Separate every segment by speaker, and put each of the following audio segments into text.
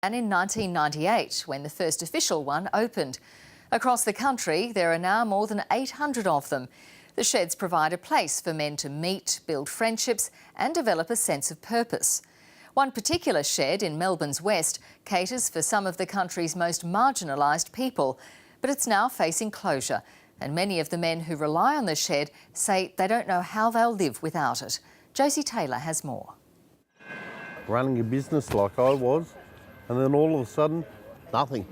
Speaker 1: And in 1998, when the first official one opened. Across the country, there are now more than 800 of them. The sheds provide a place for men to meet, build friendships and develop a sense of purpose. One particular shed in Melbourne's west caters for some of the country's most marginalised people, but it's now facing closure, and many of the men who rely on the shed say they don't know how they'll live without it. Josie Taylor has more.
Speaker 2: Running a business like I was, and then all of a sudden, nothing.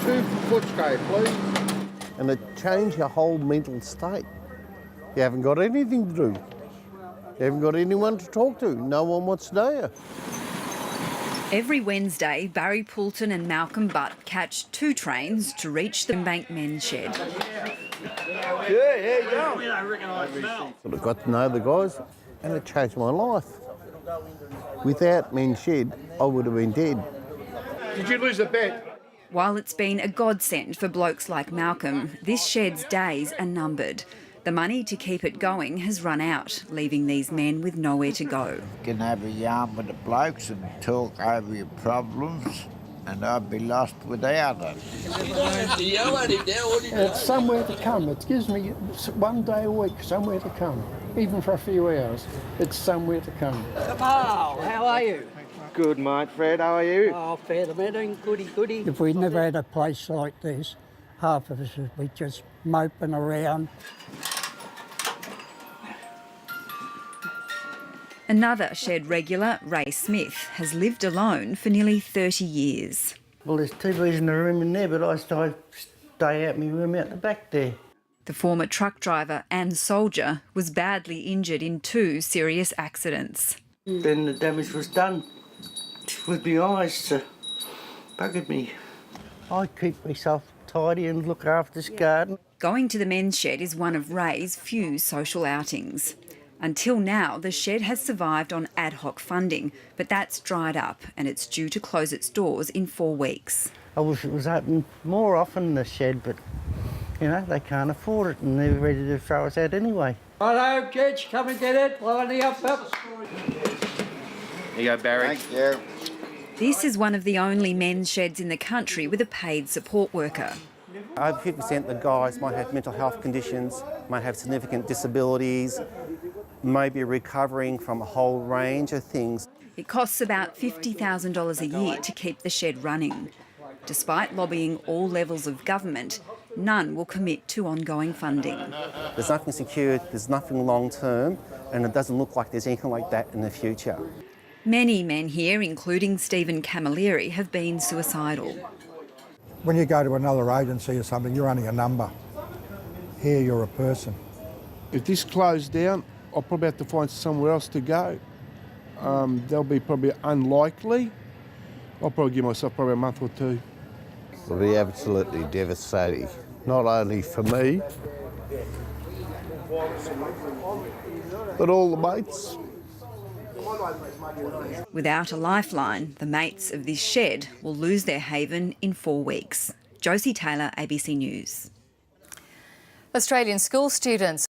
Speaker 3: 2 for Footscray, please.
Speaker 2: And it changed your whole mental state. You haven't got anything to do. You haven't got anyone to talk to. No one wants to know you.
Speaker 4: Every Wednesday, Barry Poulton and Malcolm Butt catch 2 trains to reach the Brimbank men's shed.
Speaker 3: Yeah, go.
Speaker 2: I got to know the guys, and it changed my life. Without men's shed, I would have been dead.
Speaker 3: Did you lose a bet?
Speaker 4: While it's been a godsend for blokes like Malcolm, this shed's days are numbered. The money to keep it going has run out, leaving these men with nowhere to go.
Speaker 5: You can have a yarn with the blokes and talk over your problems, and I'd be lost without it.
Speaker 6: It's somewhere to come. It gives me one day a week, somewhere to come. Even for a few hours, it's somewhere to come.
Speaker 7: Oh, how are you?
Speaker 8: Good, mate. Fred, how are you?
Speaker 7: Oh, fair the meeting, goody.
Speaker 6: If we'd never had a place like this, half of us would be just moping around.
Speaker 4: Another shed regular, Ray Smith, has lived alone for nearly 30 years.
Speaker 8: Well, there's TVs in the room in there, but I stay out my room out the back there.
Speaker 4: The former truck driver and soldier was badly injured in 2 serious accidents.
Speaker 8: Then the damage was done with my eyes, so buggered me. I keep myself tidy and look after this garden.
Speaker 4: Going to the men's shed is one of Ray's few social outings. Until now, the shed has survived on ad hoc funding, but that's dried up and it's due to close its doors in 4 weeks.
Speaker 8: I wish it was open more often, the shed, but, you know, they can't afford it and they're ready to throw us out anyway.
Speaker 7: Righto, kids, come and get it. Line the up.
Speaker 3: Here you go, Barry.
Speaker 5: Thank you.
Speaker 4: This is one of the only men's sheds in the country with a paid support worker.
Speaker 9: Over 50% of the guys might have mental health conditions, might have significant disabilities, may be recovering from a whole range of things.
Speaker 4: It costs about $50,000 a year to keep the shed running. Despite lobbying all levels of government, none will commit to ongoing funding.
Speaker 9: There's nothing secured, there's nothing long term, and it doesn't look like there's anything like that in the future.
Speaker 4: Many men here, including Stephen Camilleri, have been suicidal.
Speaker 10: When you go to another agency or something, you're only a number. Here you're a person.
Speaker 3: If this closed down, I'll probably have to find somewhere else to go. They'll be probably unlikely. I'll probably give myself probably a month or 2.
Speaker 2: It'll be absolutely devastating, not only for me, but all the mates.
Speaker 4: Without a lifeline, the mates of this shed will lose their haven in 4 weeks. Josie Taylor, ABC News.
Speaker 1: Australian school students